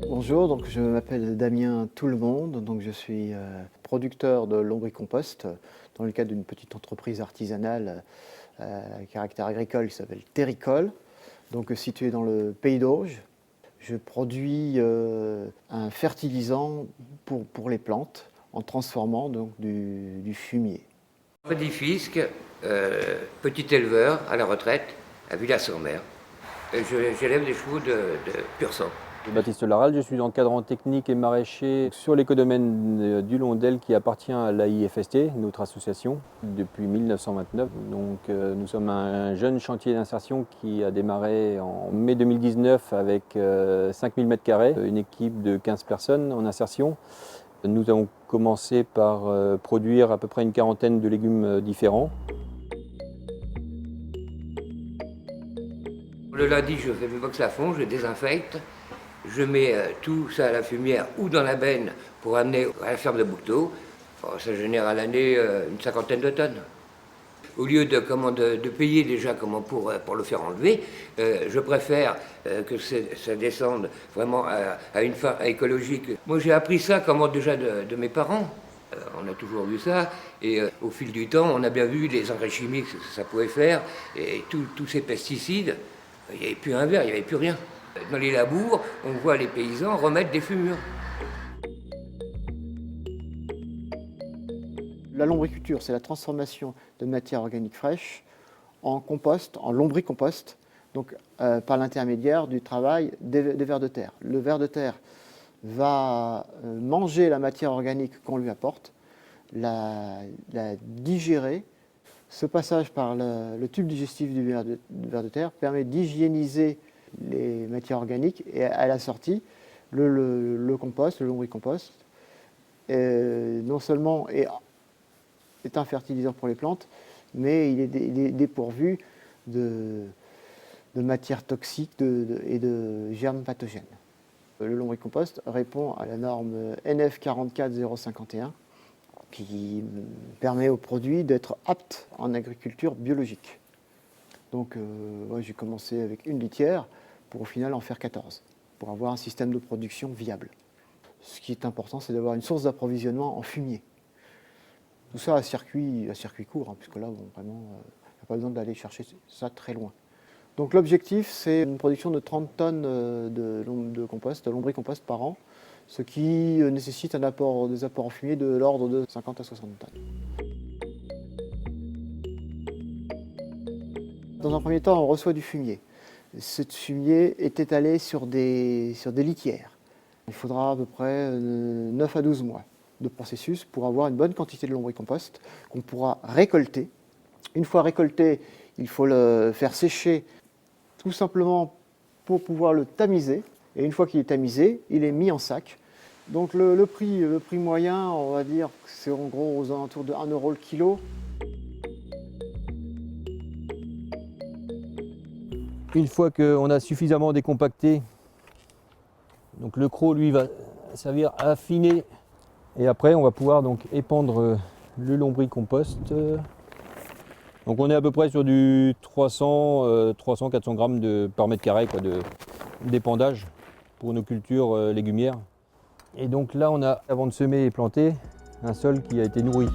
Bonjour, donc je m'appelle Damien Tout-le-Monde, donc je suis producteur de lombricompost dans le cadre d'une petite entreprise artisanale à caractère agricole qui s'appelle Terricole, donc située dans le Pays d'Auge. Je produis un fertilisant pour les plantes en transformant donc du fumier. Freddy Fisk, petit éleveur à la retraite à Villas-sur-Mer. J'élève des chevaux de pur sang. Baptiste Laral, je suis encadrant technique et maraîcher sur l'écodomaine du Londel qui appartient à l'AIFST, notre association, depuis 1929. Donc nous sommes un jeune chantier d'insertion qui a démarré en mai 2019 avec 5000 m², une équipe de 15 personnes en insertion. Nous avons commencé par produire à peu près une quarantaine de légumes différents. Le lundi, je fais mes box à fond, je désinfecte. Je mets tout ça à la fumière ou dans la benne pour amener à la ferme de Bouquetot. Ça génère à l'année une 50aine de tonnes. Au lieu de payer déjà pour le faire enlever, je préfère que ça descende vraiment à une fin écologique. Moi j'ai appris ça déjà de mes parents. On a toujours vu ça et au fil du temps on a bien vu les engrais chimiques, ce que ça pouvait faire et tous ces pesticides. Il n'y avait plus un verre, il n'y avait plus rien. Dans les labours, on voit les paysans remettre des fumures. La lombriculture, c'est la transformation de matière organique fraîche en compost, en lombricompost, donc par l'intermédiaire du travail des vers de terre. Le ver de terre va manger la matière organique qu'on lui apporte, la digérer. Ce passage par le tube digestif du ver de terre permet d'hygiéniser les matières organiques et à la sortie, le compost, le lombricompost, non seulement est un fertilisant pour les plantes, mais il est dépourvu de matières toxiques et de germes pathogènes. Le lombricompost répond à la norme NF 44051 qui permet aux produits d'être aptes en agriculture biologique. Donc moi, j'ai commencé avec une litière pour au final en faire 14, pour avoir un système de production viable. Ce qui est important, c'est d'avoir une source d'approvisionnement en fumier. Tout ça à circuit court, hein, puisque là, bon, vraiment, il n'y a pas besoin d'aller chercher ça très loin. Donc l'objectif, c'est une production de 30 tonnes de compost, de lombricompost par an, ce qui nécessite des apports en fumier de l'ordre de 50 à 60 tonnes. Dans un premier temps, on reçoit du fumier. Ce fumier est étalé sur des litières. Il faudra à peu près 9 à 12 mois de processus pour avoir une bonne quantité de lombricompost qu'on pourra récolter. Une fois récolté, il faut le faire sécher tout simplement pour pouvoir le tamiser. Et une fois qu'il est tamisé, il est mis en sac. Donc le prix moyen, on va dire, c'est en gros aux alentours de 1 € le kilo. Une fois qu'on a suffisamment décompacté, donc le croc lui va servir à affiner et après on va pouvoir donc épandre le lombricompost. Donc on est à peu près sur du 300-400 grammes par mètre carré d'épandage pour nos cultures légumières. Et donc là on a, avant de semer et planter, un sol qui a été nourri.